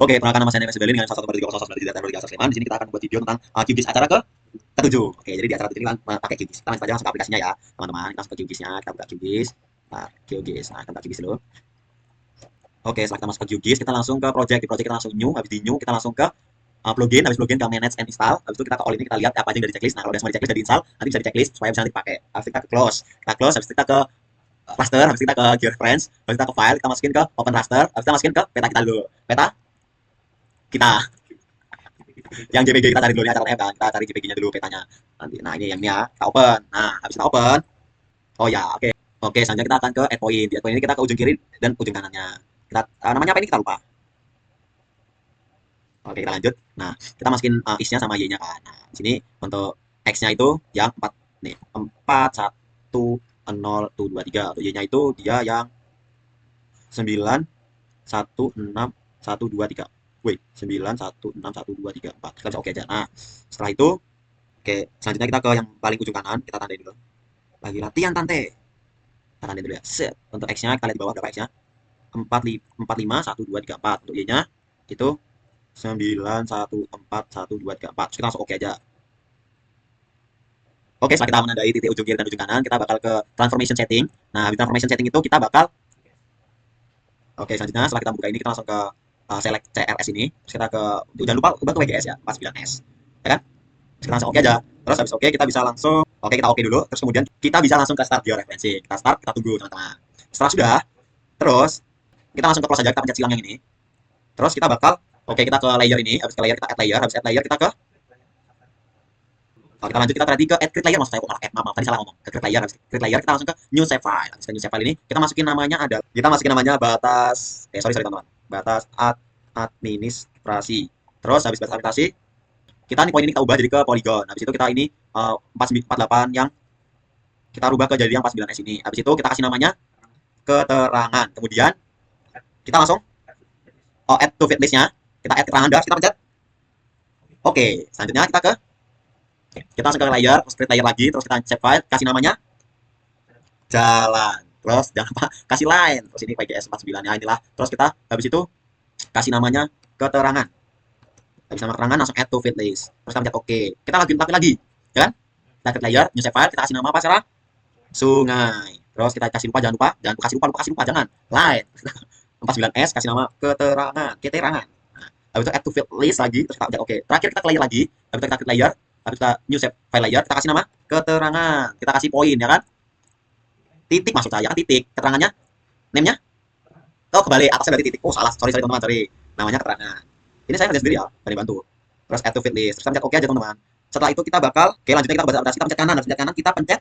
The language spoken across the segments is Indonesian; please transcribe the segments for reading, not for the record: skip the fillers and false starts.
Oke, perkenalkan nama saya Nemes Belin dengan 11301 Sleman. Di sini kita akan membuat video tentang QGIS acara ke-7. Oke, jadi di acara ini kita pakai QGIS. Kita langsung aja masuk ke aplikasinya ya, teman-teman. Kita masuk ke QGIS-nya, kita buka QGIS. Nah, QGIS. Nah, kita buka QGIS dulu. Oke, setelah kita masuk ke QGIS, kita langsung ke project. Di project kita langsung new, habis di new kita langsung ke plugin, habis plugin ke manage and install. Habis itu kita ke all ini kita lihat apa aja yang dari checklist. Nah, kalau udah semua di checklist dari install, nanti bisa di checklist supaya bisa nanti dipakai. Habis kita ke close. Kita close, habis kita ke raster, habis kita ke georeference, habis kita ke file, kita masukin ke open raster, habis kita masukin ke peta kita dulu. Peta kita yang JPG kita cari dulu ya caranya kan, kita cari JPG-nya dulu petanya nanti. Nah ini yang ini ya, kita open. Nah habis kita open, oh ya oke. Oke, selanjutnya kita akan ke add point. Di add point ini kita ke ujung kiri dan ujung kanannya. Kita namanya apa ini kita lupa. Oke, kita lanjut. Nah kita masukin is-nya sama y-nya kan. Nah di sini untuk x-nya itu yang 4 nih, 4 1 0 2 3. Untuk y-nya itu dia yang 9 1 6 1 2 3. Wih, 9 1 6 1 2 3 4. Kita bisa oke aja. Nah, setelah itu oke, selanjutnya kita ke yang paling ujung kanan, kita tandain dulu. Lagi latihan tante. Kita tandain dulu ya. Set. Untuk X-nya kita lihat di bawah berapa X-nya? 45 1 2 3 4. Untuk Y-nya itu 9 1 4 1 2 3 4. Terus kita langsung oke aja. Oke, setelah kita menandai titik ujung kiri dan ujung kanan, kita bakal ke transformation setting. Nah, di transformation setting itu kita bakal oke, selanjutnya setelah kita buka ini kita langsung ke select CRS ini. Terus kita ke jangan lupa ubah ke WGS ya, 49S. Ya kan? Terus kita langsung oke aja. Terus habis oke kita bisa langsung oke kita oke dulu. Terus kemudian kita bisa langsung ke start georeferencing. Kita start, kita tunggu teman-teman. Setelah sudah, terus kita langsung ke close aja, kita pencet silang yang ini. Terus kita bakal oke kita ke layer ini, habis ke layer kita add layer, habis add layer kita ke kita lanjut kita tadi ke add create layer, maksud saya kok maaf tadi salah ngomong. Ke create layer, habis create layer kita langsung ke new save file. Habis ke new save file ini kita masukin namanya ada kita masukin namanya batas sorry teman-teman. Batas administrasi. Terus habis batas administrasi kita nih poin ini kita ubah jadi ke polygon. Habis itu kita ini 48 yang kita rubah ke jadi yang 49S ini. Habis itu kita kasih namanya keterangan. Kemudian kita langsung add to fit list-nya. Kita add keterangan dah, kita pencet. Oke, selanjutnya kita langsung ke layer, terus create layer lagi, terus kita save file, kasih namanya jalan. Terus jangan lupa kasih line. Terus ini PGS 49 ya inilah. Terus kita habis itu kasih namanya keterangan. Habis nama keterangan langsung add to fit list. Terus kita pencet oke. Kita lagi, ya kan? Kita create layer, new save file, kita kasih nama apa sekarang? Sungai. Terus kita kasih lupa, jangan kasih lupa, jangan. Line. 49S kasih nama keterangan. Nah, habis itu add to fit list lagi, terus kita pencet oke. Terakhir kita layer lagi, habis itu kita create layer, habis kita new save file layer, kita kasih nama keterangan. Kita kasih poin ya kan? Titik maksud saya kan titik. Keterangannya name-nya oh kebalik, atasnya berarti titik. Oh salah, sorry teman-teman, sorry. Namanya keterangan. Ini saya ngerjain sendiri ya, dari bantu. Terus add to fit list, terus kita pencet oke aja teman-teman. Setelah itu kita bakal, oke lanjutnya kita bahas adaptasi, kita pencet kanan, pencet kanan kita pencet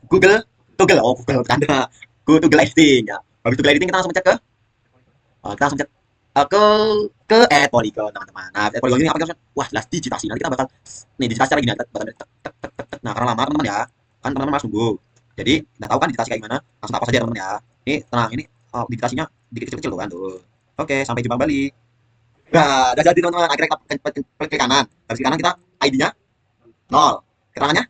Google, Google bercanda, Google Editing ya. Habis Google Editing kita langsung pencet ke, kita langsung pencet ke add polygon teman-teman. Nah add polygon ini apa maksudnya? Wah jelas digitasi. Nanti kita bakal nih digitasi cara gini, nah karena lama teman-teman ya, kan teman-teman harus nunggu. Jadi nggak tahu kan digitasi kayak gimana, langsung hapus aja teman-teman ya. Ini tenang, ini digitasinya dikit kecil-kecil tuh kan tuh. Oke, sampai jumpa kembali. Nah, udah jadi teman-teman. Akhirnya kita klik kanan. Habis klik kanan kita ID-nya 0. Keterangannya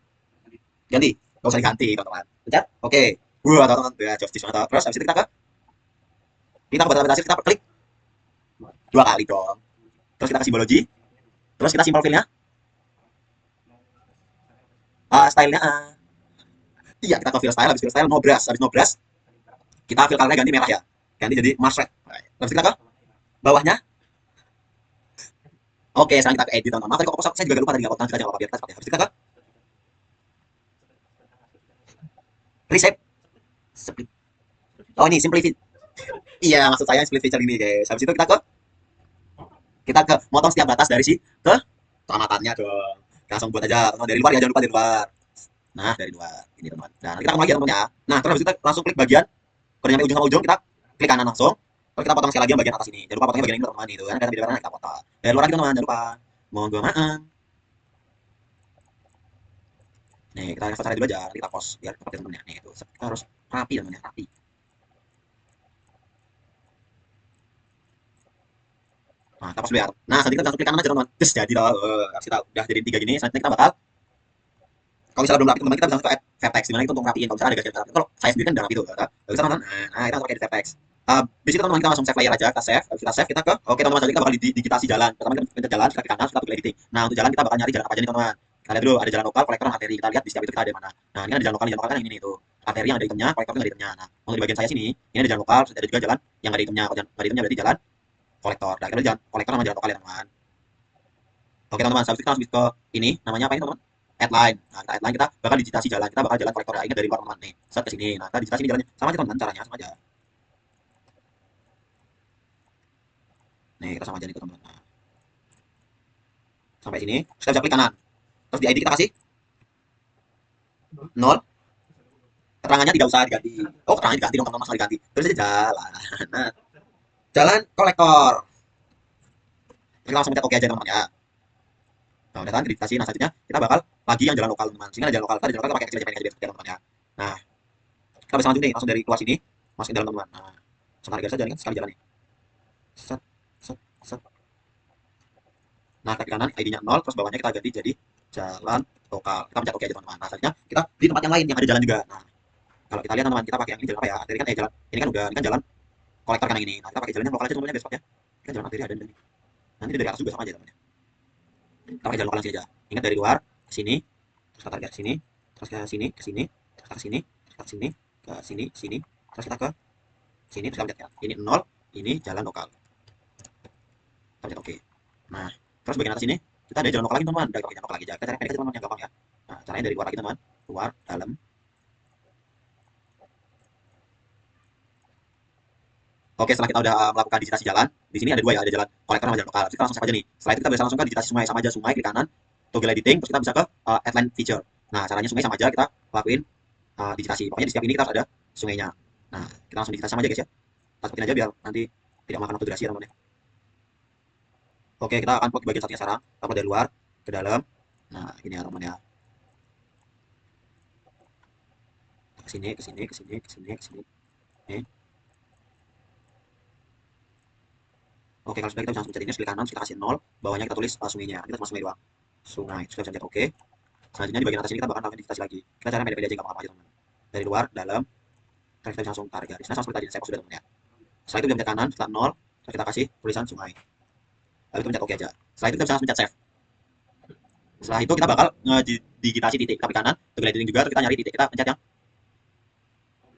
ganti. Nggak usah diganti, teman-teman. Pencet. Oke. Wah, teman-teman. Ya, justice banget. Terus habis itu kita ke batas kita klik 2 kali dong. Terus kita ke simbologi. Terus kita simple fill-nya. Style-nya iya, kita ke fill style, habis fill style no brush. Habis no brush, kita fill color-nya ganti merah ya. Ganti jadi Mars red. Habis kita ke bawahnya. Oke, sekarang kita ke edit teman-teman. Tadi kok saya juga lupa tadi nggak potong, kita jangan lupa biar kita pakai. Habis kita ke reshape. Split. Oh ini simplify. Iya, maksud saya split feature ini guys. Habis itu kita ke motong setiap batas dari si ke kecamatannya dong. Langsung buat aja, teman dari luar ya, jangan lupa dari luar. Nah, dari luar ini teman. Nah, kita kembali lagi ya teman ya. Nah, terus habis itu kita langsung klik bagian kalau nyampe ujung sama ujung kita klik kanan langsung. Terus kita potong sekali lagi yang bagian atas ini. Jangan lupa potongnya bagian ini teman-teman itu kan kita beda kita potong. Dari luar lagi teman, jangan lupa. Monggo maaf. Nih, kita cari dulu aja, nanti kita post biar cepat ya teman-teman ya. Nih, itu harus rapi teman-teman, rapi. Nah, kita post dulu ya. Nah, nanti kita langsung klik kanan aja teman-teman. Terus jadi loh. Kita udah jadi 3 gini, selanjutnya kita bakal kalau misalnya belum rapi teman-teman kita bisa langsung ke add vertex dimana itu untuk rapiin kalau misalnya ada gajian rapi kalau saya sendiri kan udah rapi tuh kan bisa teman-teman nah kita langsung pakai di vertex Di situ teman-teman kita langsung save layer aja, kita save, habis kita save kita ke, oke teman-teman, selanjutnya kita bakal digitasi jalan. Pertama kita pencet jalan, kita klik kanan, kita klik editing. Nah untuk jalan kita bakal nyari jalan apa aja nih teman-teman. Kita lihat dulu ada jalan lokal, kolektor, dan arteri. Kita lihat di setiap itu kita ada mana. Nah ini kan ada jalan lokal kan yang ini tuh. Arteri yang ada itemnya, kolektor yang ada itemnya. Nah untuk di bagian saya sini, ini ada jalan lokal, terus ada juga jalan yang nggak ada itemnya. Kalau jalan nggak ada itemnya berarti jalan kolektor. Nah kita lihat jalan kolektor sama jalan lokal ya teman-teman. Oke teman-teman, selanjutnya kita langsung ke ini, namanya apa ini teman-teman? Add-line. Nah kita add-line, kita bakal digitasi jalan, kita bakal jalan kolektor ya. Ingat dari luar teman-teman nih. Set ke sini. Nah kita digitasi ini jalannya. Sama aja teman-teman, caranya sama aja. Nih kita sama aja nih teman-teman. Nah, sampai sini, kita bisa klik kanan. Terus di ID kita kasih 0. Keterangannya tidak usah diganti. Oh, keterangannya diganti dong, teman-teman, masalah diganti. Terus aja jalan. Nah, jalan kolektor. Terus kita langsung pencet oke aja teman-teman ya. Nah, udah kan digitasi. Nah, selanjutnya kita bakal lagi yang jalan lokal teman-teman. Sini ada jalan lokal, kita pakai kecil aja pengen aja biar teman-teman ya. Nah, kita bisa lanjut nih, langsung dari keluar sini, masukin dalam teman-teman. Nah, sebentar garis aja nih kan sekali jalan nih. Set, set, set. Nah, klik kanan, ID-nya 0, terus bawahnya kita ganti jadi jalan lokal. Kita pencet oke aja teman-teman. Nah, selanjutnya kita di tempat yang lain yang ada jalan juga. Nah, kalau kita lihat teman-teman, kita pakai yang ini jalan apa ya? Arteri kan jalan. Ini kan udah, ini kan jalan kolektor kan yang ini. Nah, kita pakai jalan yang lokal aja teman-teman ya, besok ya. Ini kan jalan arteri ada di sini. Nanti dari atas juga sama aja teman-teman. Kita pakai jalan lokal sini aja. Ingat dari luar ke sini, terus kita tarik ke sini, terus ke sini, ke sini, terus ke sini, terus ke sini, ke sini, sini, terus kita ke sini, terus kita lihat ya. Ini 0, ini jalan lokal. Kita pencet oke. Nah, terus bagian atas ini kita ada jalan lokal lagi teman-teman. Kita pakai jalan lokal lagi aja. Kita cari pendek aja teman-teman yang gampang ya. Nah, caranya dari luar lagi teman, luar, dalam. Oke, setelah kita udah melakukan digitasi jalan, di sini ada dua ya, ada jalan kolektor sama jalan lokal. Kita langsung save aja nih. Setelah itu kita bisa langsung ke digitasi sungai, sama aja sungai, klik kanan, toggle editing, terus kita bisa ke add-line feature. Nah, caranya sungai sama aja kita lakuin digitasi. Pokoknya di setiap ini kita harus ada sungainya. Nah, kita langsung digitasi sama aja guys ya. Kita sebutin aja biar nanti tidak makan waktu durasi ya teman-teman. Oke, kita akan plug di bagian satunya sekarang. Kita dari luar ke dalam. Nah, ini ya teman-teman ya. Ke sini, ke sini, ke sini, ke sini, ke sini. Nih. Oke, kalau sudah kita bisa langsung pencet ini, klik kanan, terus kita kasih 0, bawahnya kita tulis sungainya. Kita cuma sungai doang. Sungai. Terus kita bisa pencet oke. Selanjutnya di bagian atas ini kita bakal melakukan digitasi lagi. Kita cara pendek-pendek aja, nggak apa-apa aja teman. Dari luar, dalam, terus kita bisa langsung tarik garis. Nah, sama seperti tadi, saya sudah teman ya. Setelah itu kita pencet kanan, setelah 0, terus kita kasih tulisan sungai. Lalu kita pencet oke aja. Setelah itu kita bisa langsung pencet save. Setelah itu kita bakal digitasi titik. Klik kanan, toggle editing juga, terus kita nyari titik. Kita pencet yang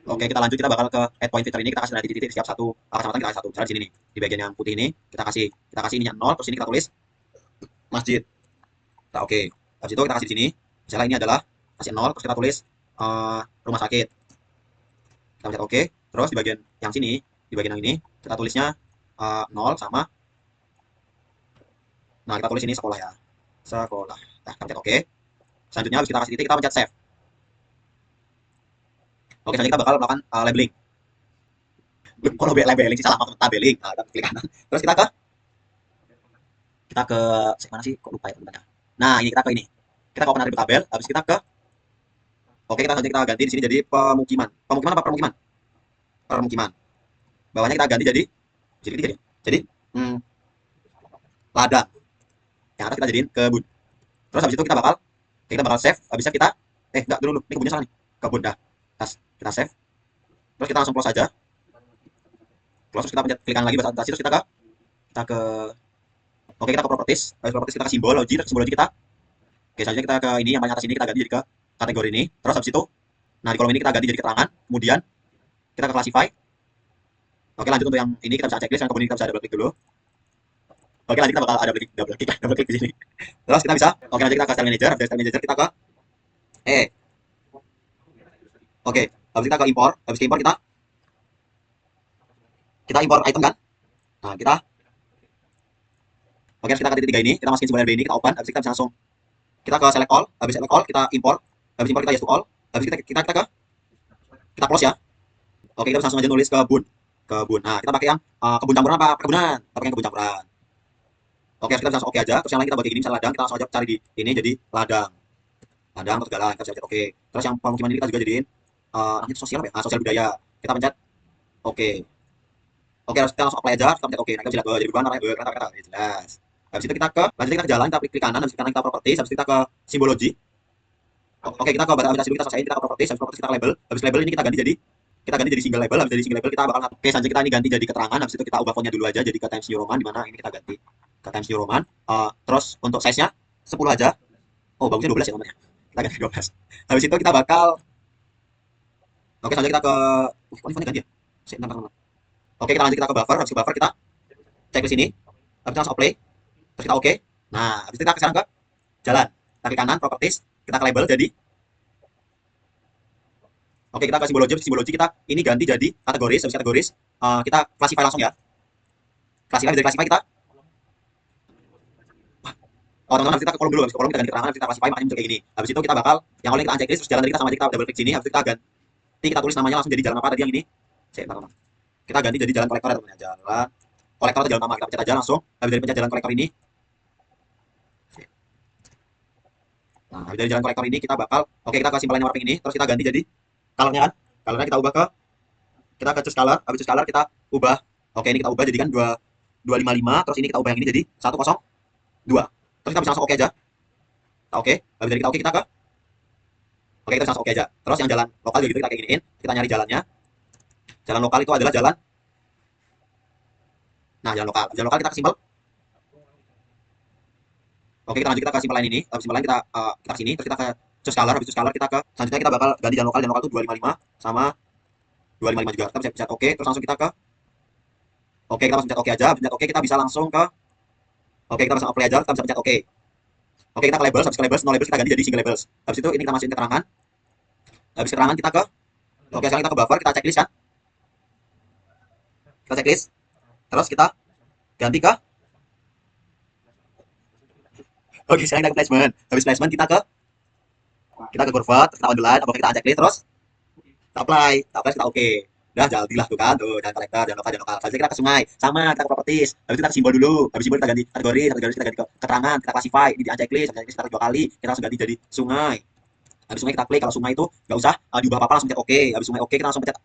oke, kita lanjut, kita bakal ke add point filter ini, kita kasih nanti titik setiap satu kecamatan, kita kasih satu. Misalnya di sini nih, di bagian yang putih ini kita kasih ininya 0, terus ini kita tulis masjid. Nah, oke. Habis itu kita kasih di sini. Misalnya ini adalah kasih 0, terus kita tulis rumah sakit. Kita pencet oke. Terus di bagian yang sini, di bagian yang ini kita tulisnya 0 sama. Nah, kita tulis ini sekolah ya. Sekolah. Nah, kita pencet oke. Selanjutnya habis kita kasih titik, kita pencet save. Oke, selanjutnya kita bakal melakukan labeling. Kalau labeling sih salah, teman, tabeling. Nah, kita klik kanan. Terus kita ke mana sih? Kok lupa ya teman-teman. Nah, ini kita ke ini. Kita ke open attribute tabel, habis kita ke oke, kita ganti di sini jadi pemukiman. Pemukiman apa permukiman? Permukiman. Bawahnya kita ganti jadi ladang. Yang atas kita jadiin kebun. Terus habis itu kita bakal save, habis save kita enggak dulu. Ini kebunnya salah nih. Kebun dah. Kita save. Terus kita langsung close aja. Close, terus kita pencet klik kanan lagi bahasa adaptasi, terus kita ke oke, kita ke properties. Habis properties kita ke simbologi, terus simbologi kita oke, selanjutnya kita ke ini yang paling atas ini, kita ganti jadi ke kategori ini. Terus habis itu nah di kolom ini kita ganti jadi keterangan, kemudian kita ke classify. Oke, lanjut untuk yang ini kita bisa checklist, yang kebun ini kita bisa double klik dulu. Oke, lanjut kita bakal ada double klik di sini. Terus kita bisa oke, lanjut kita ke style manager, dari style manager kita ke oke, habis kita ke import, habis ke import kita import item kan. Nah, oke, kita ke titik 3 ini, kita masukin simbol RB ini, kita open, habis kita bisa langsung kita ke select all, habis select all kita import, habis import kita yes to all, habis kita close ya. Oke, kita bisa langsung aja nulis kebun. Nah, kita pakai yang kebun campuran apa perkebunan? Kita pakai kebun campuran. Oke, kita bisa langsung oke aja. Terus yang lain kita bagi ini misalnya ladang, kita langsung aja cari di ini jadi ladang. Ladang atau segala, kita bisa pencet oke. Terus yang pemukiman ini kita juga jadiin namanya sosial apa ya? Sosial budaya. Kita pencet oke. Oke, kita langsung apply aja, kita pencet oke. Nah, kita bisa lihat jadi perubahan warnanya kata jelas. Habis itu lanjut kita ke jalan, kita klik kanan, habis klik kanan kita properties, habis kita ke simbologi. Oke, kita ke bahasa dulu, kita selesai, kita ke properties, habis properties kita ke label, habis label ini kita ganti jadi kita ganti jadi single label. Habis dari single label kita bakal oke, selanjutnya kita ini ganti jadi keterangan. Habis itu kita ubah fontnya dulu aja jadi ke Times New Roman, di mana ini kita ganti ke Times New Roman. Terus untuk size-nya 10 aja. Oh, bagusnya 12 ya nomornya. Kita ganti 12. Habis itu kita bakal oke, selanjutnya kita ke ini fontnya ganti ya. Bentar, bentar. Oke, kita lanjut kita ke buffer. Habis ke buffer kita cek di sini. Habis itu langsung apply. Terus kita oke. Nah, habis itu kita sekarang ke jalan. Kita klik kanan, properties, kita ke label jadi oke, kita ke simbologi. Simbologi kita ini ganti jadi kategoris. Habis kategoris kita classify langsung ya. Classify, dari classify kita oh, teman-teman, kita ke kolom dulu. Habis ke kolom kita ganti keterangan, habis kita classify makanya muncul kayak gini. Habis itu kita bakal yang awalnya kita unchecklist, terus jalan tadi kita sama aja, kita double klik sini. Habis itu kita ganti, kita tulis namanya langsung jadi jalan apa tadi yang ini. Teman-teman, kita ganti jadi jalan kolektor ya teman-teman. Jalan kolektor atau jalan utama, kita pencet aja langsung. Habis dari pencet jalan kolektor ini, nah habis dari jalan kolektor ini kita bakal oke, kita ke simple line warping ini, terus kita ganti jadi colornya kan. Colornya kita ubah ke kita ke choose color. Habis choose color kita ubah oke, ini kita ubah jadi kan 255, terus ini kita ubah yang ini jadi 102. Terus kita bisa langsung oke aja. Kita oke. Habis dari kita oke, kita ke oke, kita bisa langsung oke aja. Terus yang jalan lokal juga gitu kita kayak giniin. Kita nyari jalannya. Jalan lokal itu adalah jalan. Nah, jalan lokal. Jalan lokal kita ke simbol. Oke, kita lanjut kita ke simple line ini. Habis simple line kita kita ke sini, terus kita ke choose color. Habis choose color kita ke selanjutnya kita bakal ganti jalan lokal. Jalan lokal itu 255 sama 255 juga. Kita bisa pencet oke, terus langsung kita ke oke, kita langsung pencet oke aja. Habis pencet oke kita bisa langsung ke oke, kita langsung apply aja, kita bisa pencet oke. Oke, kita ke labels, habis ke labels, no labels kita ganti jadi single labels. Habis itu ini kita masukin keterangan. Habis keterangan kita ke oke, sekarang kita ke buffer, kita checklist kan. Kita checklist. Terus kita ganti ke oke, sekarang kita ke placement. Habis placement kita ke convert, kita underline, oke, kita checklist, terus kita apply, kita oke. Udah jadilah tuh kan, tuh jalan kolektor, jalan lokal, jalan lokal. Selanjutnya kita ke sungai, sama kita ke properties. Habis itu kita ke simbol dulu. Habis simbol kita ganti kategori kita ganti ke keterangan, kita classify, ini di unchecklist, kita dua kali, kita langsung ganti jadi sungai. Habis sungai kita klik, kalau sungai itu nggak usah diubah apa-apa, langsung pencet oke. Habis sungai oke, kita langsung pencet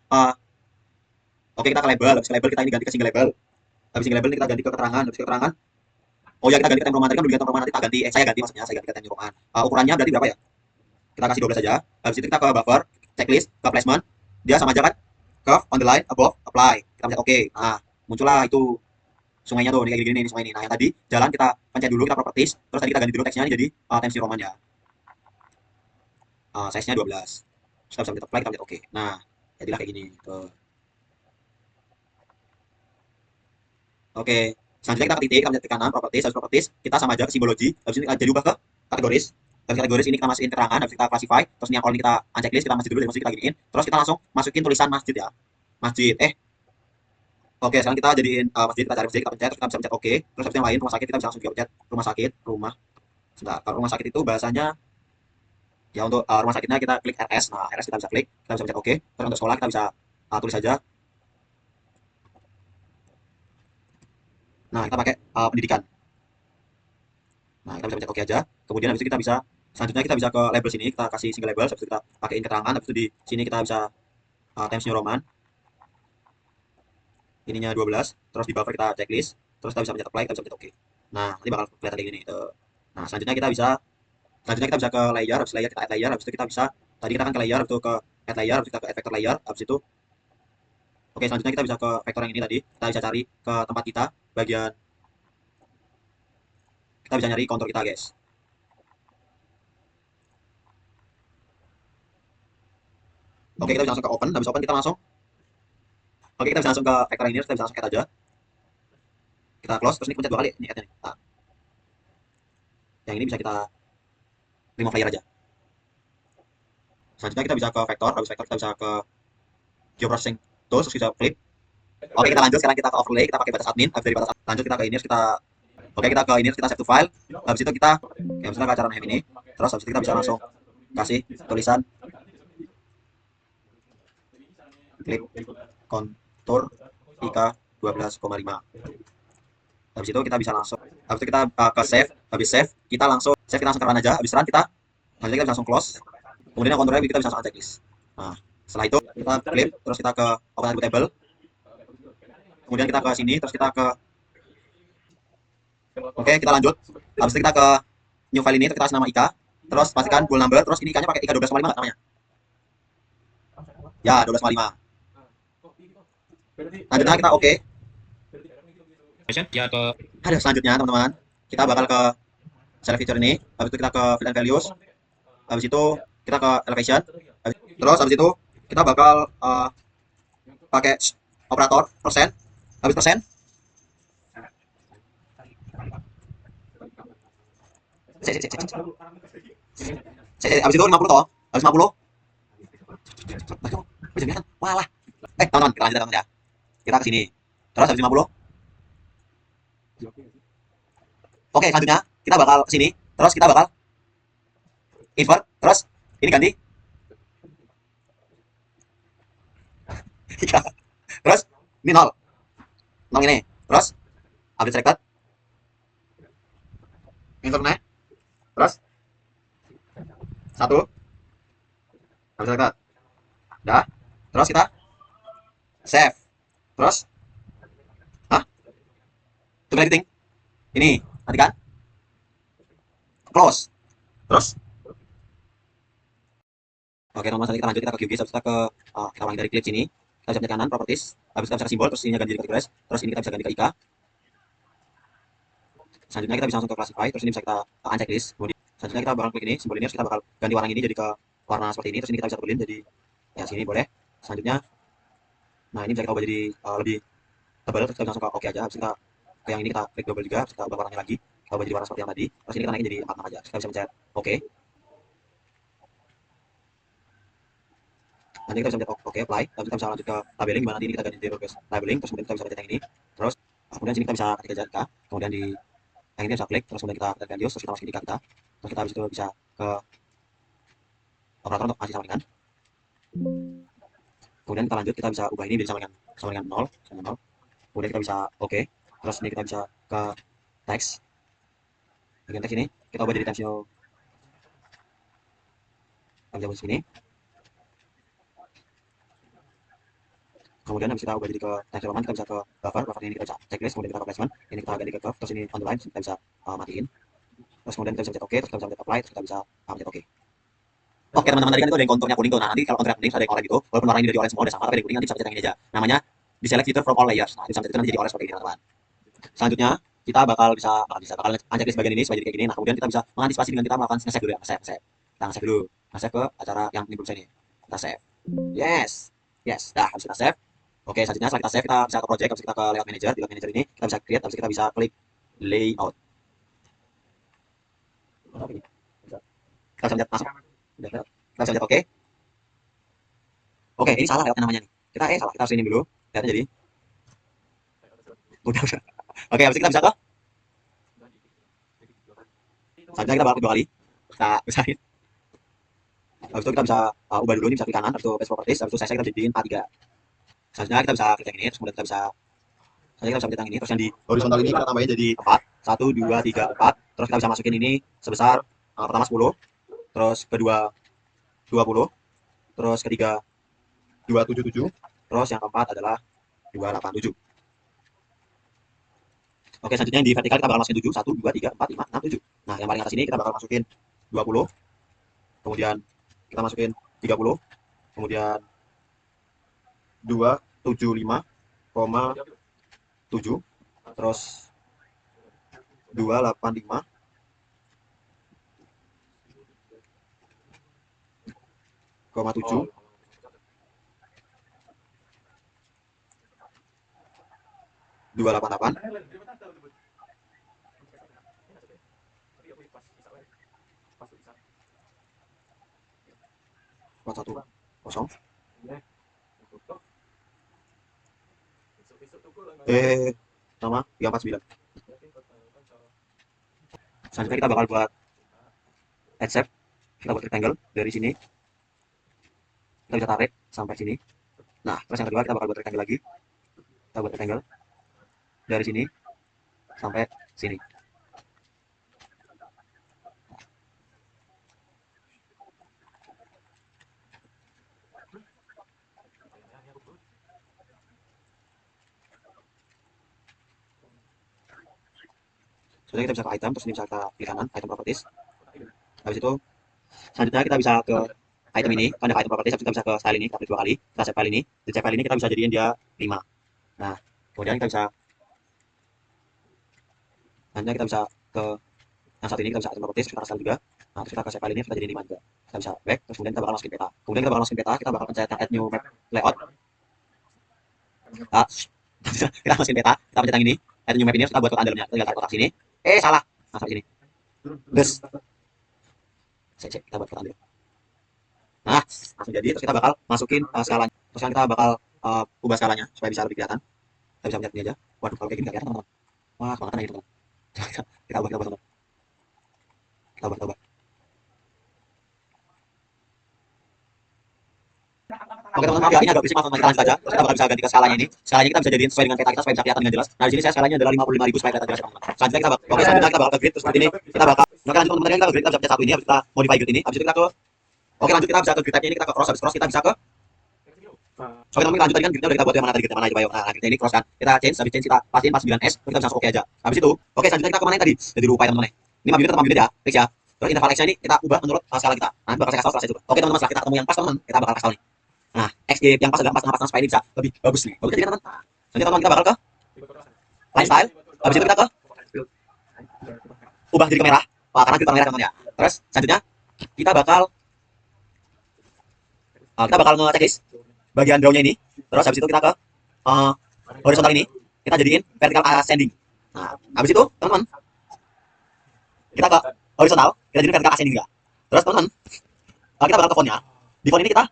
oke, kita ke label. Habis ke label kita ini ganti ke single label. Habis single label ini kita ganti ke keterangan. Habis ke keterangan oh ya, kita ganti ke time roman tadi kan udah ganti time roman, nanti tak ganti saya ganti maksudnya, saya ganti ke time roman. Ukurannya berarti berapa ya? Kita kasih 12 saja. Habis itu kita ke buffer, checklist, ke placement, dia sama aja kan, curve, on the line, above, apply, kita pencet oke. Nah, muncullah itu sungainya tuh, ini kayak gini nih sungai ini. Nah, yang tadi jalan kita pencet dulu, kita properties, terus tadi kita ganti dulu teksnya jadi Times New Roman ya. Size-nya 12. Terus kita bisa pencet apply, kita pencet oke. Nah, jadilah kayak gini tuh. Oke, selanjutnya kita ke titik, kita pencet kanan, properties, habis properties, kita sama aja ke simbologi, habis ini jadi ubah ke kategoris. Habis kategoris ini kita masukin keterangan, habis kita classify, terus ini yang all ini kita unchecklist, kita masjid dulu, dari kita giniin, terus kita langsung masukin tulisan masjid ya. Masjid, oke, sekarang kita jadiin masjid, kita cari masjid, kita pencet, terus kita bisa pencet oke. Terus habis yang lain, rumah sakit, kita bisa langsung juga pencet rumah sakit, sebentar, kalau rumah sakit itu bahasanya, ya untuk rumah sakitnya kita klik RS, nah RS kita bisa klik, kita bisa pencet oke. Terus untuk sekolah kita bisa tulis saja. Nah, kita pakai pendidikan. Nah, kita bisa pencet oke aja. Kemudian habis itu kita bisa selanjutnya kita bisa ke label sini, kita kasih single label, habis itu kita pakaiin keterangan, habis itu di sini kita bisa Times New Roman. Ininya 12, terus di buffer kita checklist, terus kita bisa pencet apply, kita bisa pencet oke. Nah, nanti bakal kelihatan kayak gini nih. Nah, selanjutnya kita bisa ke layer, habis layer kita add layer, habis itu kita bisa tadi kita kan ke layer, habis itu ke add layer, habis kita ke add vector layer, habis itu oke, selanjutnya kita bisa ke vektor yang ini tadi, kita bisa cari ke tempat kita bagian kita bisa nyari kontur kita guys. Oke, kita bisa langsung ke open, habis open kita langsung oke, kita bisa langsung ke vektor ini, kita bisa langsung add aja, kita close, terus ini pencet 2 kali ini add-nya nih. Nah, yang ini bisa kita remove layer aja. Selanjutnya kita bisa ke vektor, habis vektor kita bisa ke geoprocessing tools, terus kita flip. Oke, kita lanjut, sekarang kita ke overlay, kita pakai batas admin, habis dari batas admin, lanjut kita ke ini, kita oke, kita ke ini, kita save to file, habis itu kita ya misalnya ke acara name ini, terus habis itu kita bisa langsung kasih tulisan klik kontur IK 12,5. Habis itu kita bisa langsung, habis itu kita ke save, habis save kita langsung ke run aja, habis run kita selanjutnya kita bisa langsung close, kemudian konturnya kita bisa langsung checklist. Nah, setelah itu kita flip, terus kita ke open attribute table, kemudian kita ke sini, terus kita ke oke, kita lanjut, habis itu kita ke new file ini, terus kita kasih nama IK, terus pastikan full number, terus ini IK-nya pakai IK 12,5 namanya ya, 12,5. Selanjutnya kita oke. Ya ke Ada selanjutnya teman-teman. Kita bakal ke select feature ini. Habis itu kita ke fill and values. Habis itu kita ke elevation. Terus habis itu kita bakal pakai operator persen. Habis persen, habis itu 50 toh. Habis 50. Walah. Teman-teman, kita lanjut teman ya. Kita ke sini. Terus habis 50. Oke, selanjutnya kita bakal ke sini. Terus kita bakal invert. Terus ini ganti 3. Terus ini 0. 0 ini. Terus update selected. Invert naik. Terus 1. Update selected. Dah. Terus kita save. Terus, hah? Itu editing. Ini, nanti kan? Close. Terus, oke teman-teman, kita lanjut kita ke QGIS, habis kita ke kita ulangi dari clip sini. Kita bisa pencet kanan, properties, habis kita bisa ke simbol, terus ini ganti jadi categories, terus ini kita bisa ganti ke IK. Selanjutnya kita bisa langsung ke classify, terus ini bisa kita uncheck list. Kemudian selanjutnya kita bakal klik ini, simbol ini, terus kita bakal ganti warna ini jadi ke warna seperti ini, terus ini kita bisa tebelin jadi ya sini boleh. Selanjutnya, nah ini bisa kita ubah jadi lebih tebal, terus kita bisa langsung ke oke aja, habis kita ke yang ini kita klik double juga, terus kita ubah warnanya lagi, kita ubah jadi warna seperti yang tadi, terus ini kita naikin jadi 46 aja, terus kita bisa pencet oke. Nanti kita bisa pencet oke apply, lalu kita bisa lanjut ke labeling, dimana nanti ini kita ganti jadi labeling, terus kemudian kita bisa pencet yang ini, terus kemudian sini kita bisa ketik aja kemudian di yang ini bisa klik, terus kemudian kita tekan values, terus kita masukin IK kita, terus kita habis itu bisa ke operator untuk ngasih sampingan. Kemudian kita lanjut, kita bisa ubah ini jadi sama dengan 0, sama 0. Kemudian kita bisa oke, terus ini kita bisa ke teks, bagian teks ini kita ubah jadi time segini. Kemudian habis kita ubah jadi ke time roman, kita bisa ke buffer ini kita bisa checklist, kemudian kita ke placement, ini kita ganti ke curve, terus ini underline, kita bisa matiin, terus kemudian kita bisa pencet oke, terus kita bisa pencet apply, terus kita bisa pencet oke. Oke teman-teman, tadi kan itu ada yang konturnya kuning tuh. Nah nanti kalau konturnya kuning ada yang oranye gitu, walaupun warna ini dari orange semua udah sama, tapi dari kuning nanti bisa pencet yang ini aja. Namanya di select feature from all layers. Nah, bisa pencet itu nanti jadi orange seperti ini teman-teman. Selanjutnya kita bakal bakal uncheck di bagian ini supaya jadi kayak gini. Nah kemudian kita bisa mengantisipasi dengan kita melakukan nge-save dulu ya, nge-save. Kita nge-save dulu, nge-save ke acara yang ini belum saya ini. Kita save. Yes, yes. Dah habis kita save. Oke, selanjutnya setelah kita save kita bisa ke project, habis kita ke layout manager. Di layout manager ini kita bisa create, habis kita bisa klik layout. Kita bisa pencet masuk. Kita bisa pencet oke. Oke, ini salah layoutnya namanya nih. Kita salah. Kita harus ini dulu. Lihatnya jadi. Udah. Oke, habis itu kita bisa ke. Selanjutnya kita bakal klik 2 kali. Kita besarin. Habis itu kita bisa ubah dulu ini bisa klik kanan, habis itu paste properties, habis itu size kita jadiin A3. Selanjutnya kita bisa klik yang ini, terus kemudian kita bisa klik yang ini, terus yang di horizontal ini kita tambahin jadi 4. 1, 2, 3, 4. Terus kita bisa masukin ini sebesar pertama 10, terus kedua 20, terus ketiga 277, terus yang keempat adalah 287. Oke, selanjutnya yang di vertikal kita bakal masukin 7, 1, 2, 3, 4, 5, 6, 7. Nah, yang paling atas ini kita bakal masukin 20, kemudian kita masukin 30, kemudian 275,7, terus 285,7, 288, 410. Sama 349. Selanjutnya kita bakal buat head shape. Kita buat rectangle dari sini. Kita bisa tarik sampai sini. Nah, terus yang kedua kita bakal buat rectangle lagi. Kita buat rectangle dari sini sampai sini. Selanjutnya kita bisa ke item, terus ini bisa kita klik kanan, item properties. Habis itu selanjutnya kita bisa ke item ini, pada item properties, habis kita bisa ke style ini, kita klik 2 kali, kita save file ini. Di save file ini kita bisa jadiin dia 5. Nah, kemudian kita bisa hanya kita bisa ke yang satu ini kita bisa otomatis kita kasih juga. Nah, terus kita ke save file ini kita jadi 5 juga. Kita bisa back, terus kemudian kita bakal masukin peta. Kemudian kita bakal masukin peta, kita bakal pencet yang add new map layout. Nah, kita masukin peta, kita pencet yang ini, add new map ini, kita buat kotak dalamnya. Kita tinggal tarik kotak sini. Salah. Nah, sampai sini. Terus, kita buat kotak dulu. Nah, langsung jadi. Terus kita bakal masukin skalanya. Terus kan kita bakal ubah skalanya supaya bisa lebih kelihatan. Kita bisa pencet ini aja. Waduh, kalau kayak gini nggak kelihatan teman-teman. Wah, kebangetan ini teman-teman. Kita ubah teman-teman. Kita ubah. Oke teman-teman, maaf ya, ini agak berisik, maaf, kita lanjut aja. Terus kita bakal bisa ganti ke skalanya ini. Skalanya kita bisa jadiin sesuai dengan peta kita supaya bisa kelihatan dengan jelas. Nah, di sini saya skalanya adalah 55.000 supaya kelihatan jelas ya, teman-teman. Selanjutnya kita bakal ke grid terus seperti ini. Kita bakal lanjut teman-teman, kita ke grid, kita bisa pencet satu ini, habis kita modify grid ini, habis itu kita ke lanjut kita bisa ke grid type ini, kita ke cross, habis cross kita bisa ke oke teman-teman, kita lanjut tadi kan gridnya udah kita buat yang mana tadi, grid mana coba yuk. Nah, gridnya ini cross kan. Kita change, habis change kita pastiin 49S, terus kita bisa langsung oke aja. Habis itu, oke selanjutnya kita ke mana yang tadi? Jadi lupa ya teman-teman. Ini 5 unit tetap 5 unit ya, fix ya. Terus interval X-nya ini kita ubah menurut skala kita. Nah, bakal saya kasih tahu setelah itu. Oke teman-teman, setelah kita ketemu yang pas teman-teman, kita bakal kasih tahu nih. Nah, X yang pas adalah pas supaya ini bisa lebih bagus nih. Bagus jadi teman-teman. Nah, selanjutnya teman-teman kita bakal ke lifestyle. Habis itu kita ke ubah jadi ke merah. Wah, karena kita merah teman-teman ya. Terus selanjutnya kita bakal nge-checklist bagian draw-nya ini. Terus habis itu kita ke horizontal ini. Kita jadiin vertical ascending. Nah, habis itu teman-teman kita ke horizontal, kita jadiin vertical ascending juga. Terus teman-teman kita bakal ke font-nya. Di font ini kita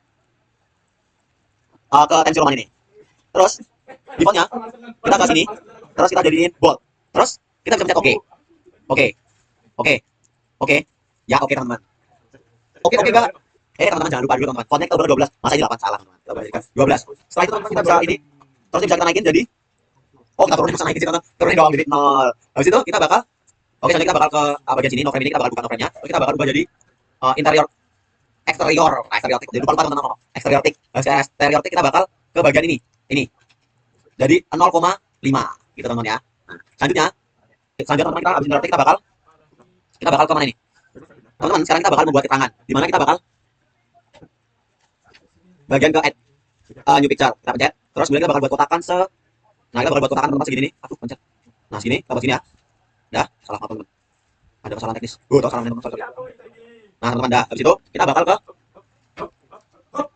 ke Times Roman ini. Terus di font-nya kita ke sini. Terus kita jadiin bold. Terus kita bisa pencet oke. Oke. Ya oke teman-teman. Oke enggak? Teman-teman jangan lupa dulu teman-teman. Font-nya kita ubah 12. Masa ini 8 salah teman-teman. Kita ubah jadikan 12. Setelah itu teman-teman kita bisa ini. Terus bisa kita naikin jadi kita turunin masa naikin sih teman-teman. Turunin doang jadi 0. Habis itu kita bakal selanjutnya kita bakal ke bagian sini, no frame ini kita bakal buka no frame-nya. Terus kita bakal ubah jadi exterior. Exterior tick. Jadi lupa teman-teman. Exterior tick. Exterior tick kita bakal ke bagian ini. Ini. Jadi 0,5 gitu teman-teman ya. Nah, selanjutnya teman-teman kita habis exterior tick kita bakal ke mana ini? Teman-teman, sekarang kita bakal membuat keterangan. Di mana kita bakal bagian ke add new picture. Kita pencet. Terus kemudian kita bakal buat kotakan kita bakal buat kotakan teman-teman segini nih. Aduh, pencet. Nah, sini, kita buat sini ya. Dah, salah teman-teman. Ada kesalahan teknis. Salah teman-teman. Nah, teman-teman, dah. Habis itu kita bakal ke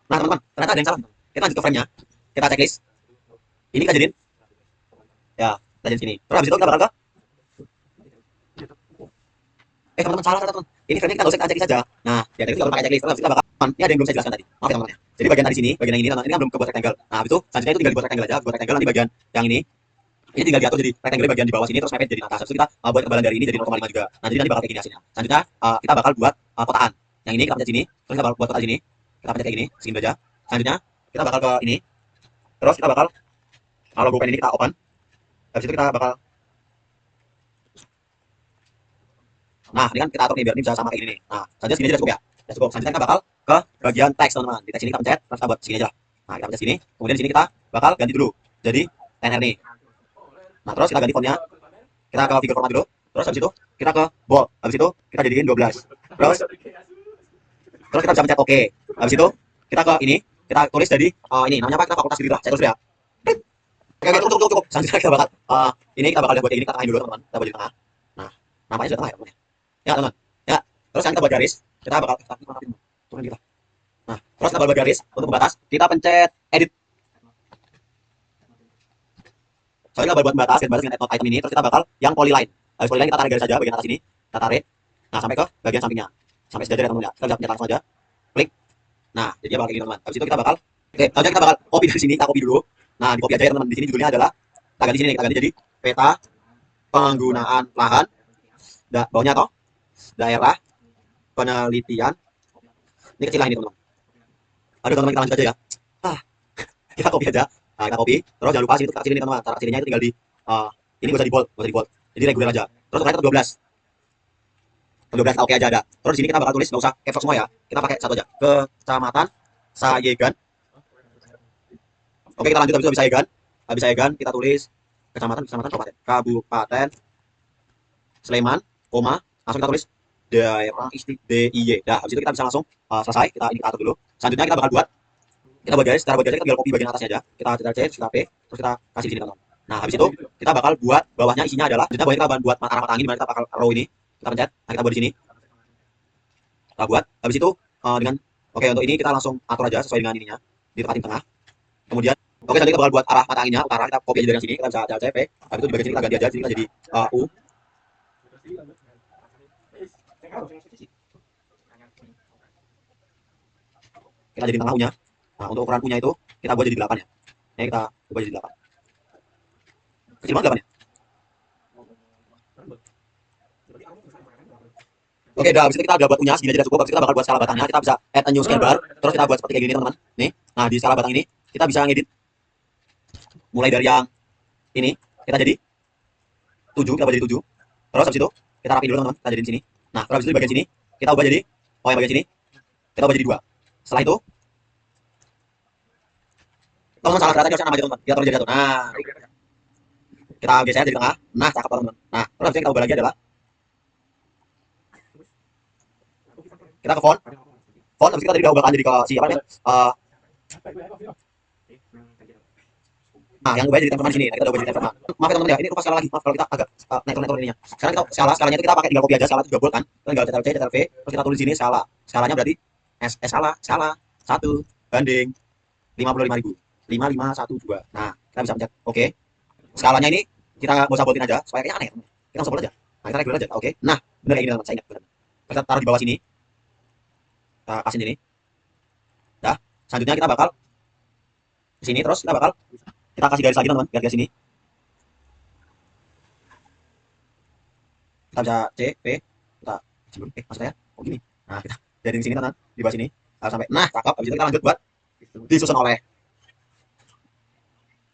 nah, teman-teman, ternyata ada yang salah. Kita lanjut ke frame-nya. Kita checklist. Ini kita jadiin. Ya, kita jadiin sini. Terus habis itu kita bakal ke teman-teman, salah teman-teman. Ini frame-nya kita nggak usah checklist saja. Nah, ya tadi kita pakai checklist. Terus kita bakal ini ada yang belum saya jelaskan tadi. Maaf ya teman-teman ya. Jadi bagian dari sini, bagian yang ini teman-teman, ini kan belum kebuat rectangle. Nah, habis itu selanjutnya itu tinggal dibuat rectangle aja. Buat rectangle nanti bagian yang ini tinggal diatur jadi rectangle bagian di bawah sini terus mepet jadi atas. Terus kita buat ketebalan dari ini jadi 0,5 juga. Nah, jadi nanti bakal kayak gini hasilnya. Selanjutnya kita bakal buat kotaan. Yang ini kita pencet sini, terus kita bakal buat kotak sini. Kita pencet kayak gini, segini aja. Selanjutnya kita bakal ke ini. Terus kita bakal logo pen ini kita open. Habis itu kita bakal nah, ini kan kita atur nih biar ini bisa sama kayak gini nih. Nah, selanjutnya sini aja cukup ya. Ya cukup. Selanjutnya kita bakal ke bagian teks teman-teman. Di teks ini kita pencet, terus kita buat sini aja. Nah, kita pencet sini. Kemudian di sini kita bakal ganti dulu. Jadi TNR nih. Nah, terus kita ganti fontnya. Kita ke figure format dulu. Terus habis itu kita ke bold. Habis itu kita jadiin 12. Terus kita bisa pencet oke. Habis itu kita ke ini. Kita tulis jadi ini namanya apa? Kita fakultas gerila. Saya tulis ya. Oke, cukup. Selanjutnya kita bakal ini kita bakal buat kayak gini, kita tangahin dulu teman-teman. Kita buat di tengah. Nah, namanya sudah tengah ya teman-teman. Ya teman. Ya. Terus kan kita buat garis. Kita bakal turun kita. Nah, terus kita buat garis untuk pembatas. Kita pencet edit. Soalnya kita buat batas dengan item ini. Terus kita bakal yang polyline. Habis polyline kita tarik garis saja bagian atas ini. Kita tarik. Nah, sampai ke bagian sampingnya. Sampai sejajar ya teman-teman ya. Kita bisa pencet langsung aja. Klik. Nah, jadi dia bakal kayak gini teman. Habis itu kita bakal selanjutnya kita bakal copy dari sini. Kita copy dulu. Nah, di copy aja ya teman-teman. Di sini judulnya adalah kita ganti sini nih. Kita ganti jadi peta penggunaan lahan. Bawahnya atau daerah penelitian. Ini kecil lah ini teman-teman. Aduh teman-teman, kita lanjut aja ya. Kita copy aja. Nah, kita copy. Terus jangan lupa sini tuh kecil ini teman-teman. Cara kecilnya itu tinggal di ini gak usah di bold, Jadi reguler aja. Terus ukurannya tetap 12. 12 oke aja ada. Terus di sini kita bakal tulis nggak usah caps lock semua ya. Kita pakai satu aja. Kecamatan Sayegan. Oke, kita lanjut habis itu Sayegan. Habis Sayegan kita tulis Kabupaten Sleman, koma, langsung kita tulis daerah DIY. Nah, habis itu kita bisa langsung selesai. Kita ini kita atur dulu. Selanjutnya kita bakal buat Kita buat garis, cara buat garis kita tinggal copy bagian atasnya aja. Kita Ctrl C, terus kita P, terus kita kasih di sini teman-teman. Nah, habis itu kita bakal buat bawahnya isinya adalah kita buat arah mata angin dimana kita bakal row ini. Kita pencet. Nah, kita buat di sini. Kita buat. Habis itu dengan oke untuk ini kita langsung atur aja sesuai dengan ininya. Ditempatin tengah. Kemudian oke, nanti kita bakal buat arah mata anginnya utara. Kita copy aja dari sini. Kita bisa Ctrl C, P. Habis itu di bagian sini kita ganti aja. Jadi kita jadi U. Kita jadi tengah U-nya. Nah, untuk ukuran U-nya itu kita buat jadi 8 ya. Ini kita ubah jadi 8. Kecil banget 8 ya. Oke, udah habis itu kita udah buat U-nya segini aja udah cukup. Habis itu kita bakal buat skala batangnya. Kita bisa add a new scale bar. Terus kita buat seperti kayak gini teman-teman. Nih. Nah, di skala batang ini kita bisa ngedit mulai dari yang ini kita jadi 7, kita buat jadi 7. Terus habis itu kita rapi dulu teman-teman. Kita jadiin sini. Nah, terus habis itu di bagian sini kita ubah jadi yang bagian sini kita ubah jadi 2. Setelah itu teman-teman salah gerakannya harusnya nama aja teman-teman. Kita taruh jadi satu. Nah, kita geser jadi tengah. Nah, cakep teman-teman. Nah, terus habis itu kita ubah lagi adalah kita ke font. Font habis itu kita tadi udah ubahkan jadi ke si apa namanya? Nah, yang ubah jadi temperament di sini. Nah, kita ubah jadi temperament. Maaf ya teman-teman ya, ini rupa skala lagi. Maaf kalau kita agak naik turun ininya. Sekarang kita skalanya itu kita pakai tinggal copy aja, skala itu double kan. Kita tinggal Ctrl C, Ctrl V, terus kita tulis di sini skala. Skalanya berarti skala 1 banding 55.000. 5512. Nah, kita bisa pencet oke. Skalanya ini kita nggak usah boltin aja supaya kayaknya aneh. Kita langsung boltin aja. Nah, kita regular aja. Oke. Nah, benar kayak gini teman-teman. Saya ingat benar. Kita taruh di bawah sini. Kita kasih sini. Dah. Selanjutnya kita bakal di sini terus kita kasih garis lagi teman-teman, garis sini. Kita bisa C, P, kita sebelum maksudnya oh gini. Nah, kita dari sini teman, di bawah sini sampai nah, cakep. Habis itu kita lanjut buat disusun oleh.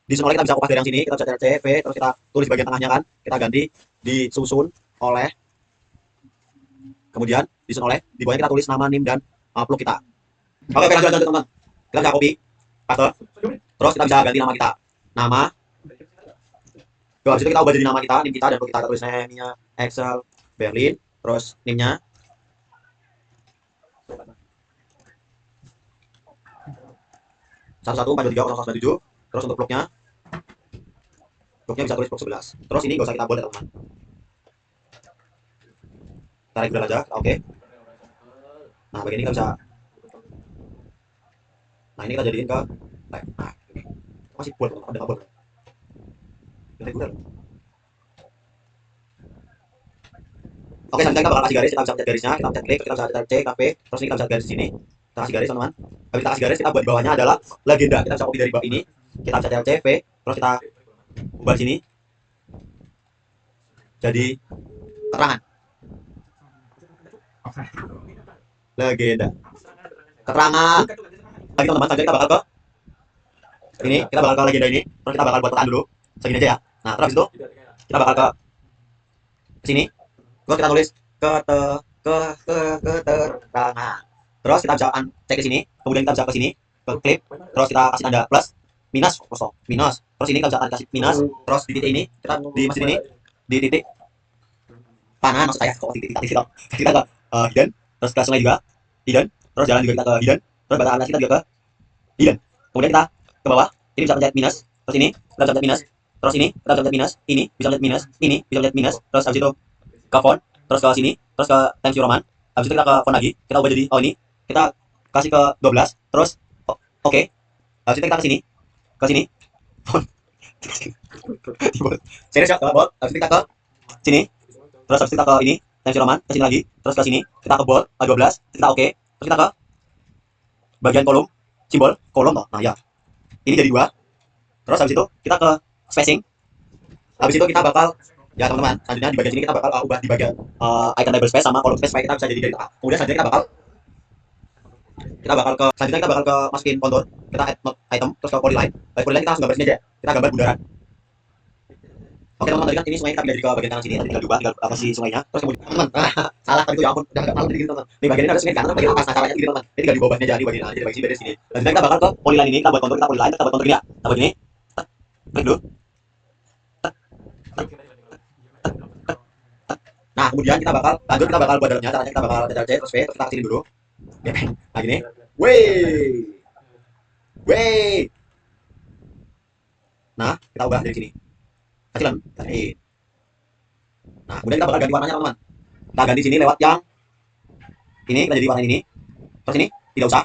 Disusun oleh kita bisa kupas dari yang sini, kita bisa Ctrl C, V, terus kita tulis bagian tengahnya kan, kita ganti disusun oleh. Kemudian disusun oleh, di bawahnya kita tulis nama, NIM dan plug kita. Oke, lanjut teman-teman. Kita bisa copy, paste, terus kita bisa ganti nama kita. Nama. Habis itu kita ubah jadi nama kita, NIM kita dan kita tulis Nehemia Excel Berlin, terus NIM-nya satu 423 terus untuk plugnya bisa tulis plug 11. Terus ini gak usah kita bold ya teman-teman. Kita regular aja, oke. Nah, bagian ini kita bisa. Nah, ini kita jadiin ke nah, masih bold, ada nggak bold? Regular. Oke, selanjutnya kita bakal kasih garis, kita bisa pencet garisnya, kita pencet klik, kita bisa Ctrl C, P, terus ini kita bisa garis di sini. Kita kasih garis teman-teman. Habis kita kasih garis, kita buat di bawahnya adalah legenda. Kita bisa copy dari bab ini, kita bisa Ctrl C, V, terus kita ubah sini jadi keterangan. Legenda. Keterangan. Lagi teman-teman, selanjutnya kita bakal ke ini, kita bakal ke legenda ini, terus kita bakal buat petaan dulu, segini aja ya. Nah, terus itu kita bakal ke sini, terus kita tulis keterangan. Terus kita bisa cek ke sini, kemudian kita bisa ke sini, ke klik, terus kita kasih tanda plus, minus, kosong, minus. Terus ini kita bisa kasih minus, terus di titik ini, kita di mesin ini, di titik kanan, maksud saya, kok titik kita ke hidden, terus ke sungai juga, hidden, terus jalan juga kita ke hidden, terus batas atas kita juga ke hidden. Kemudian kita ke bawah, ini bisa pencet minus, terus ini kita bisa pencet minus, terus ini kita bisa pencet minus, ini bisa pencet minus, ini bisa pencet minus, terus habis itu ke font, terus ke sini, terus ke Times New Roman, habis itu kita ke font lagi, kita ubah jadi ini, kita kasih ke 12, terus oke. Habis itu kita ke sini, font. Serius ya, ke bold, habis itu kita ke sini, terus habis itu kita ke ini, Times New Roman, ke sini lagi, terus ke sini, kita ke bold, 12, kita oke, terus kita ke bagian kolom, simbol kolom toh. Nah ya, ini jadi 2. Terus habis itu kita ke spacing. Habis itu kita bakal ya teman-teman, selanjutnya di bagian sini kita bakal ubah di bagian icon label space sama column space supaya kita bisa jadi dari tengah. Kemudian selanjutnya kita bakal ke masukin kontur, kita add item, terus ke polyline. Dari polyline kita langsung gambar sini aja. Kita gambar bundaran. Oke teman-teman, tadi kan ini sungai kita pindah jadi ke bagian kanan sini, tinggal diubah, tinggal apa sih sungainya. Terus kemudian teman, salah tadi itu ya ampun, udah enggak tahu jadi teman. Di bagian ini ada sungai kan, terus bagian atas, nah caranya gitu teman. Ini tinggal diubahnya jadi bagian jadi bagian sini dari sini. Dan kita bakal ke polyline ini, kita buat kontur, kita polyline, kita buat kontur ini ya. Kita buat ini. Klik dulu. Nah, kemudian kita bakal buat dalamnya, caranya kita bakal Ctrl C terus V, terus kita kesini dulu. Nah, gini. Wih. Wey. Nah, kita ubah dari sini. Kecilan. Kecilin. Nah, kemudian kita bakal ganti warnanya teman-teman. Kita ganti sini lewat yang ini, kita jadi warna ini. Terus ini tidak usah.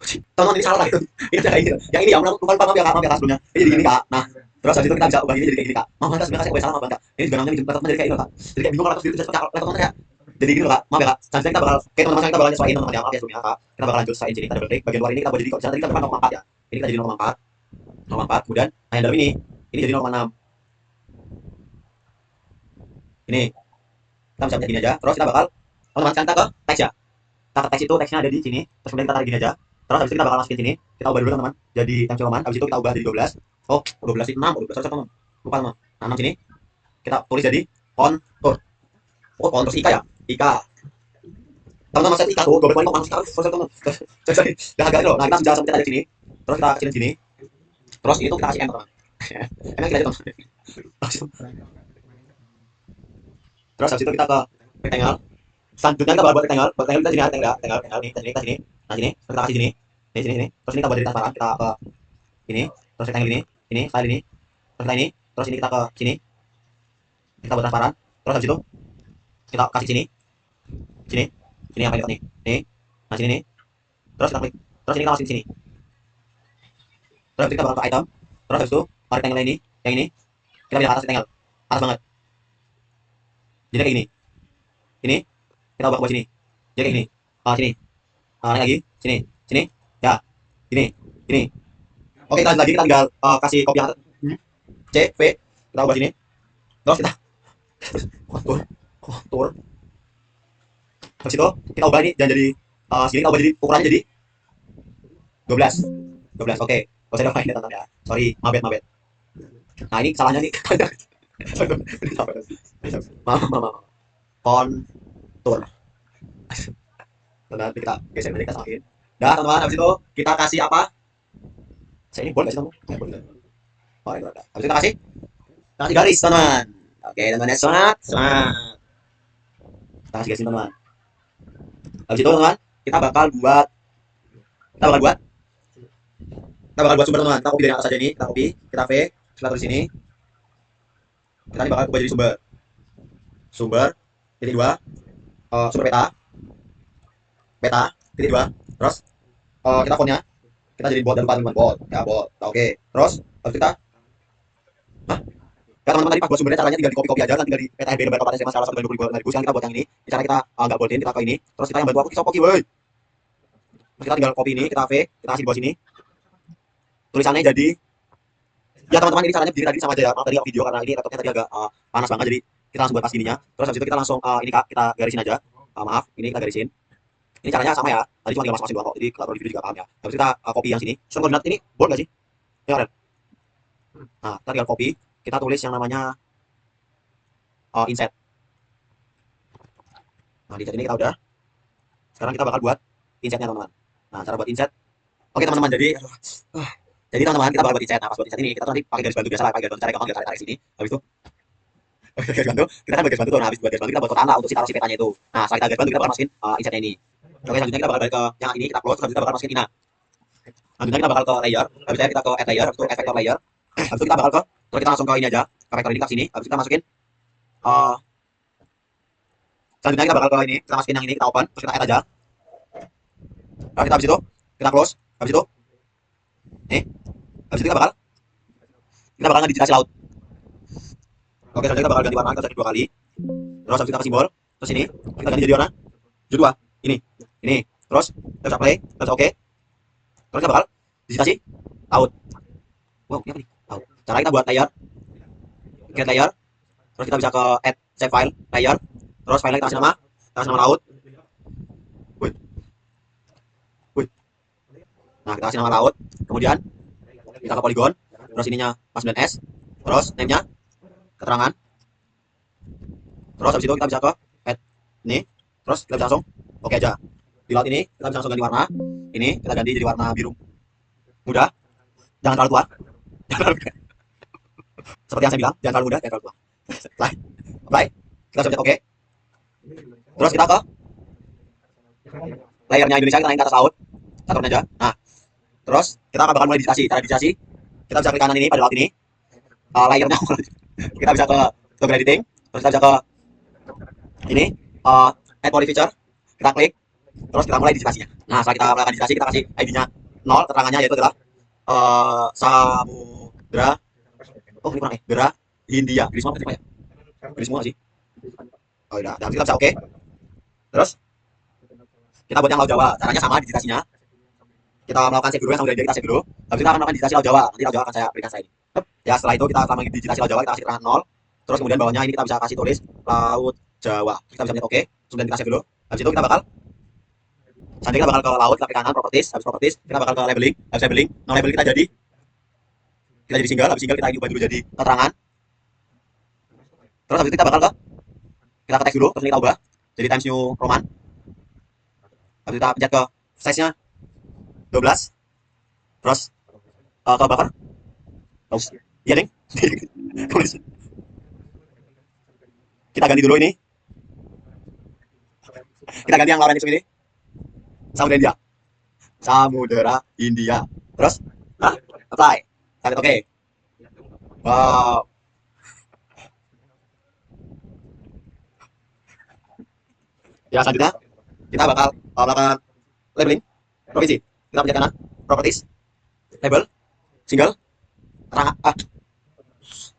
Teman-teman ini salah gitu. Ini kayak ini. Yang ini ya, lupa lupa maaf ya kak, maaf ya kak sebelumnya. Ini jadi gini kak. Nah, terus habis itu kita bisa ubah ini jadi kayak gini kak. Maaf kak sebenarnya saya ubah salah maaf kak. Ini juga namanya laptopnya jadi kayak ini loh kak. Jadi kayak bingung kalau laptop itu pakai laptopnya ya. Jadi gini loh kak. Maaf ya kak. Selanjutnya kita bakal, oke teman-teman kita bakal nyesuaiin teman-teman ya, maaf ya sebelumnya kak. Kita bakal lanjut sesuaiin sini. Kita double klik bagian luar ini kita buat jadi kok. Tadi kita tekan 0,4 ya. Ini kita jadi 0,4. 0,4. Kemudian nah yang dalam ini jadi 0,6. Ini kita bisa gini aja. Terus kita bakal teman-teman sekarang kita ke teks ya. Kita ke teks itu teksnya ada di sini. Terus kemudian kita tarik gini aja. Terus habis itu kita bakal masukin sini. Kita ubah dulu teman-teman. Jadi Times New Roman. Habis itu kita ubah jadi 12. Oh, 12 itu 6. Oh, 12 teman. Lupa teman. Nah, 6 sini kita tulis jadi kontur. Oh, kontur Ika ya. Ika. Teman-teman saya Ika tuh. Gue kok masuk Ika. Sorry teman. Sorry. Dah agak loh. Nah, kita sudah sampai di sini. Terus kita kecilin sini. Terus ini tuh kita kasih M teman. M kita aja teman. Terus habis itu kita ke rectangle. Selanjutnya kita buat rectangle. Buat rectangle kita sini ada rectangle nih, kita sini. Nah, sini. Terus kita kasih sini. Sini. Terus ini kita buat dari transparan. Kita ke ini. Terus rectangle ini, file ini. Terus kita ini. Terus ini kita ke sini. Kita buat transparan. Terus habis itu kita kasih sini. Sini yang paling dekat nih. Nih. Nah, sini nih. Terus kita klik. Terus ini kita masukin sini. Terus habis itu kita bakal ke item. Terus habis itu rectangle ini, yang ini kita pindah ke atas rectangle. Atas banget. Jadi kayak gini. Ini kita ubah ke sini. Jadi kayak gini. Sini. Naik lagi. Sini. Ya. Ini. Oke, kita lanjut lagi. Kita tinggal kasih copy yang C, V. Kita ubah sini. Terus kita kontur. Habis itu kita ubah ini dan jadi sini kita ubah jadi ukurannya jadi 12. Oke. Gak usah diapain ya teman ya. Sorry, maaf. Nah, ini salahnya nih. Maaf. Kontur. Nanti kita geser, nanti kita samain. Dah teman-teman, habis itu kita kasih apa? Saya ini boleh kasih teman? Boleh. Oh, itu ada. Habis itu kita kasih garis teman-teman. Oke teman-teman ya, semangat. Kita kasih garis teman-teman. Habis itu teman-teman, kita bakal buat sumber teman-teman. Kita copy dari atas aja ini, kita copy, kita V, kita tulis sini. Kita ini bakal ubah jadi sumber titik 2, sumber peta titik 2. Terus kita fontnya kita jadi bot dan lupa teman bot ya bot. Oke. Terus habis kita ya teman-teman tadi pas buat sumbernya caranya tinggal di copy aja, nanti tinggal di peta HB gambar kabupaten SMA salah 1 sekarang kita buat yang ini. Cara kita nggak boltin, kita ke ini. Terus kita yang bantu aku kita copy woi. Terus kita tinggal copy ini, kita V, kita kasih di bawah sini. Tulisannya jadi ya teman-teman, ini caranya berdiri tadi sama aja ya. Maaf tadi video karena ini laptopnya tadi agak panas banget, jadi kita langsung buat pas ininya. Terus habis itu kita langsung ini kak kita garisin aja. Maaf, ini kita garisin. Ini caranya sama ya. Tadi cuma tinggal masuk-masukin doang kok. Jadi kalau di video juga paham ya. Habis kita copy yang sini. Sistem koordinat ini boleh nggak sih? Ya keren. Nah, kita tinggal copy. Kita tulis yang namanya inset. Nah, di inset ini kita udah. Sekarang kita bakal buat insetnya teman-teman. Nah, cara buat inset. Oke teman-teman, jadi teman-teman kita bakal buat inset. Nah, pas buat inset ini kita nanti pakai garis bantu biasa lah, pakai garis bantu cara gampang kita tarik sini. Habis itu garis bantu, kita kan buat garis bantu tuh. Nah, habis buat garis bantu kita buat kotak untuk taruh si petanya itu. Nah, setelah kita garis bantu kita bakal masukin insetnya ini. Oke, selanjutnya kita bakal balik ke yang ini, kita close, habis kita bakal masukin ina. Selanjutnya kita bakal ke layer, habis itu kita ke add layer, habis itu add vector layer. Habis itu kita bakal terus kita langsung ke ini aja, ke vector ini ke sini, habis itu kita masukin selanjutnya kita bakal ke ini, kita masukin yang ini, kita open, terus kita add aja. Nah, kita habis itu kita close, habis itu habis itu kita bakal ngedigitasi laut. Oke, selanjutnya kita bakal ganti warna, kita cari 2 kali. Terus habis kita ke simbol, terus ini kita ganti jadi warna hijau 2. Ini. Terus kita bisa play, kita bisa oke. Terus kita bakal digitasi laut. Wow, ini apa nih? Laut. Cara kita buat layer, create layer. Terus kita bisa ke add save file layer. Terus file kita kasih nama laut. Wih. Nah, kita kasih nama laut. Kemudian kita ke polygon. Terus ininya pas 9S. Terus name-nya keterangan. Terus habis itu kita bisa ke add ini. Terus kita bisa langsung oke aja. Di laut ini kita bisa langsung ganti warna. Ini kita ganti jadi warna biru muda. Jangan terlalu tua. Seperti yang saya bilang, jangan terlalu muda, jangan terlalu tua. Apply. Kita pencet oke. Terus kita ke layernya Indonesia, kita naik ke atas laut. Kita turun aja. Nah, Terus kita akan bakal mulai digitasi. Cara digitasi, kita bisa klik kanan ini pada layout ini, layernya kita bisa ke document editing, terus kita bisa ke ini add body feature, kita klik, terus kita mulai digitasinya. Nah, setelah kita melakukan digitasi, kita kasih ID-nya 0, keterangannya yaitu adalah Samudra, oh ini kurang Gera Hindia. Gini semua apa ya? Gini semua nggak sih? Oh udah, dan kita bisa oke. Terus kita buat yang Laut Jawa. Caranya sama digitasinya. Kita melakukan save dulu ya, sambil dari kita save dulu. Habis kita akan melakukan digitasi Laut Jawa. Nanti Laut Jawa akan saya berikan saya ini. Ya setelah itu kita selama digitasi Laut Jawa kita kasih keterangan 0. Terus kemudian bawahnya ini kita bisa kasih tulis Laut Jawa. Kita bisa lihat oke. Kemudian kita save dulu. Habis itu kita bakal selanjutnya kita bakal ke laut, kita klik kanan properties, habis properties kita bakal ke labeling, habis labeling, no label kita jadi single, habis single kita ini ubah dulu jadi keterangan. Terus habis itu kita ke teks dulu, terus ini kita ubah jadi Times New Roman. Habis itu kita pencet ke size-nya 12. Terus ke buffer. Terus iya, Ding. Kita ganti dulu ini. Kita ganti yang Lauren ini. Samudra India. Samudra India. Terus apply. Kita oke. Wow. Ya selanjutnya kita bakal melakukan labeling provinsi. Kita pencet kanan properties, label, single, terang,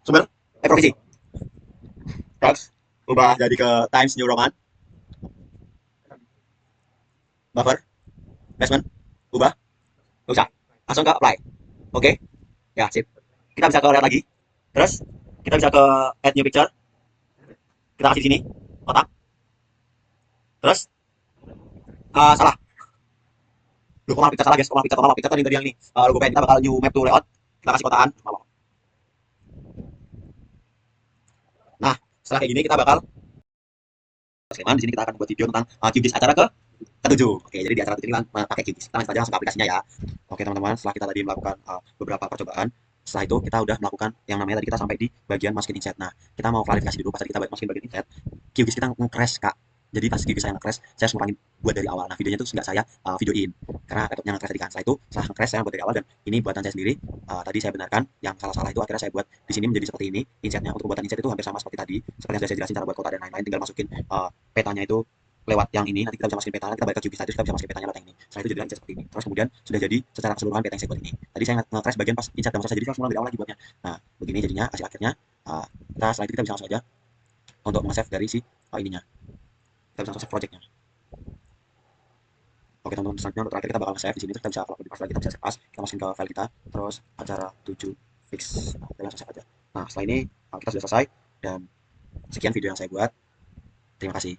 sumber, provinsi. Terus ubah jadi ke Times New Roman, buffer, basement, ubah, nggak usah, langsung ke apply. Oke, ya sip. Kita bisa ke lihat lagi. Terus kita bisa ke add new picture. Kita kasih di sini kotak. Terus salah. Loh, kok malah picture salah guys? Kok malah picture, picture tadi yang ini logo pen. Kita bakal new map to layout. Kita kasih kotaan. Nah, setelah kayak gini kita bakal Sleman. Di sini kita akan buat video tentang QGIS acara ketujuh. Oke, jadi di acara ketujuh ini kita pakai QGIS. Kita lanjut aja langsung ke aplikasinya ya. Oke teman-teman, setelah kita tadi melakukan beberapa percobaan, setelah itu kita udah melakukan yang namanya tadi kita sampai di bagian masukin inset. Nah, kita mau klarifikasi dulu pas tadi kita masukin bagian inset, QGIS kita nge-crash kak. Jadi pas QGIS saya nge-crash, saya harus ngurangin buat dari awal. Nah, videonya tuh nggak saya videoin karena laptopnya nge-crash tadi kan. Setelah itu, setelah nge-crash saya buat dari awal dan ini buatan saya sendiri. Tadi saya benarkan yang salah-salah itu akhirnya saya buat di sini menjadi seperti ini. Insetnya untuk pembuatan inset itu hampir sama seperti tadi. Seperti yang sudah saya jelasin cara buat kota dan lain-lain. Tinggal masukin petanya itu lewat yang ini, nanti kita bisa masukin petanya, kita balik ke QGIS tadi, kita bisa masukin petanya lewat yang ini. Setelah itu jadilah inset seperti ini. Terus kemudian sudah jadi secara keseluruhan peta yang saya buat ini. Tadi saya nge-crash bagian pas inset dan selesai, jadi saya harus mulai dari awal lagi buatnya. Nah, begini jadinya hasil akhirnya. Kita setelah itu kita bisa langsung aja untuk nge-save dari si ininya. Kita bisa langsung save projectnya. Oke teman-teman, selanjutnya untuk terakhir kita bakal nge-save di sini, terus kita bisa upload di pas lagi, kita bisa save as, kita masukin ke file kita, terus acara 7 fix. Nah, kita langsung save aja. Nah, setelah ini kita sudah selesai dan sekian video yang saya buat. Terima kasih.